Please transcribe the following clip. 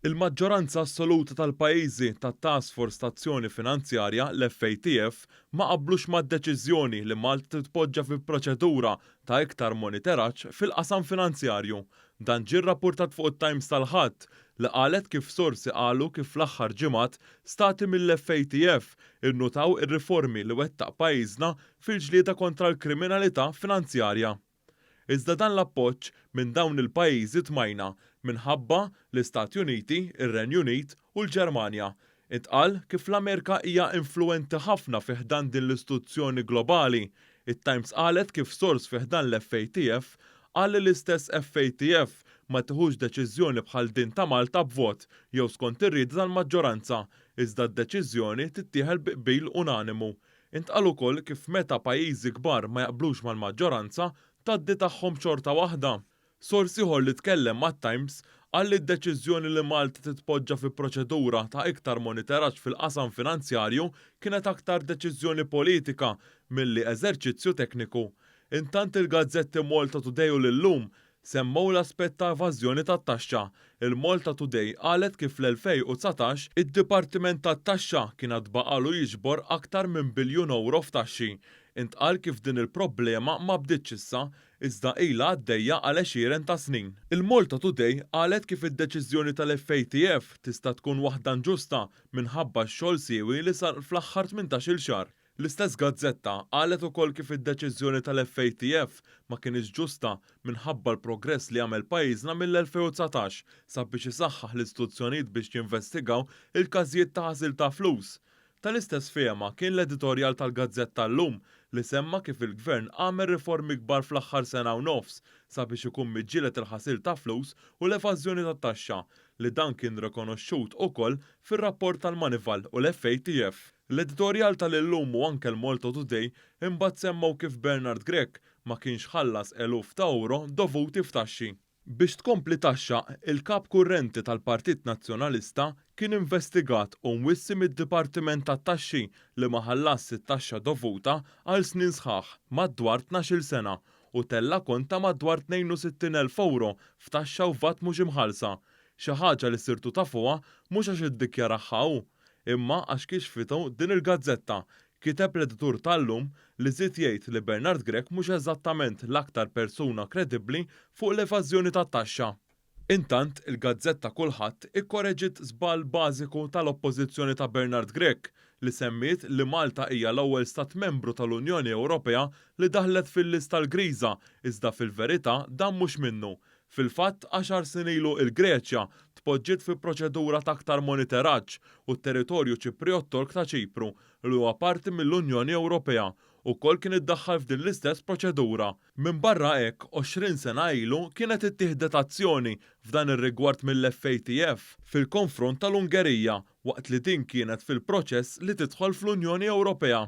Il-maġġoranza assoluta tal-pajjiżi tat-Task Force Tazzjoni Finanzjarja l-FATF ma qablux mad-deċiżjoni li Malta titpoġġa fi proċedura ta' iktar monitoraġġ fil-qasam finanzjarju. Dan ġie rrappurtat fuq it-Times tal-Ħadd li qalet kif sorsi qalu kif fl-aħħar ġimgħat stati mill-FATF innutaw ir-riformi li wettaq pajjiżna fil-ġlieda kontra l-kriminalità finanzjarja. Iżda dan l-appoġġ minn dawn il-pajjiżi tmajna minħabba l-Istati Uniti, ir-Renju Unit u l-Ġermanja. Intqal kif l-Amerika hija influenti ħafna fih dan din l-istituzzjoni globali. It-Times qalet kif sors fih dan l-FATF qal li l-istess FATF ma tieħux deċiżjoni bħal din ta' Malta b'vot jew skont ir-rieda tal-maġġoranza, iżda d-deċiżjoni tittieħed biqbil unanimu. Intqal ukoll kif meta pajjiżi kbar ma jaqblux mal-maġġoranza tgħaddi tagħhom xorta waħda. Sors ieħor li tkellem mat-Times qal li d-deċiżjoni li Malta titpoġġa fi proċedura ta' iktar monitoraġġ fil-qasam finanzjarju kienet aktar deċiżjoni politika milli eżerċizzju tekniku. Intant il-gazzetti Malta Today u l-Illum semmew l-aspett ta' evażjoni tat-taxxa. Il-Malta Today qalet kif fl-2019 id-Dipartiment tat-Taxxa kien għad baqalu jiġbor aktar minn biljun euro f'taxxi. Intqal kif din il-problema ma bdietx issa iżda ilha għaddejja għal 20 ta' snin. Il-Malta Today qalet kif id-deċiżjoni tal-FATF tista' tkun waħda ġusta minħabba x-xogħol siewi li sar fl-aħħar 18-il xahar. L-istess gazzetta qalet ukoll kif id-deċiżjoni tal-FATF ma kienx ġusta minħabba l-progress li għamel pajjiżna mill-2019 sabiex isaħħaħ l-istituzzjonijiet biex jinvestigaw il-każijiet ta' ħasil ta' flus. Tal-istess fehma kien l-editorjal tal-Gazzetta llum li semma kif il-Gvern għamel riformi kbar fl-aħħar sena u nofs sabiex ikun miġġieled il-ħasil ta' flus u l-evażjoni tat-taxxa li dan kien rikonoxxut ukoll fir-rapport tal-Manival u l-FATF. L-editorjal tal-Illum u anke l-Malta Today imbagħad semmew kif Bernard Grech ma kienx ħallas eluf ta' euro dovuti f'taxxi. Biex tkompli taxxa, il-kap kurrenti tal-Partit Nazzjonalista kien investigat u mwissi mid-Dipartiment tat-Taxxi li ma ħallas it-taxxa dovuta għal snin sħaħ madwar 12-il sena u tella konta madwar 62,000 euro f'taxxa u vat mhux imħallsa. Xi ħaġa li sirtu tafuha mhux għax iddikjaraħħa hu, imma għax kixfitu din il-gazzetta. Kiteb l-editur tal-lum li żied jgħid li Bernard Grech mhux eżattament l-aktar persuna kredibbli fuq l-evażjoni tat-taxxa. Intant il-gazzetta Kulħadd ikkoreġiet żball bażiku tal-oppożizzjoni ta' Bernard Grech li semmiet li Malta hija l-ewwel stat membru tal-Unjoni Ewropea li daħlet fil-lista l-griża iżda fil-verità dan mhux minnu. Fil-fatt 10 snin ilu il-Greċja tpoġġiet fi proċedura ta' aktar monitoraġġ u t-territorju Ċipriot Tork ta' Ċipru li huwa parti mill-Unjoni Ewropea ukoll kien iddaħħal f'din l-istess proċedura. Minn barra hekk 20 sena ilu kienet ittieħdet azzjoni f'dan ir-rigward mill-FATF fil-konfront tal-Ungerija waqt li din kienet fil-proċess li tidħol fl-Unjoni Ewropea.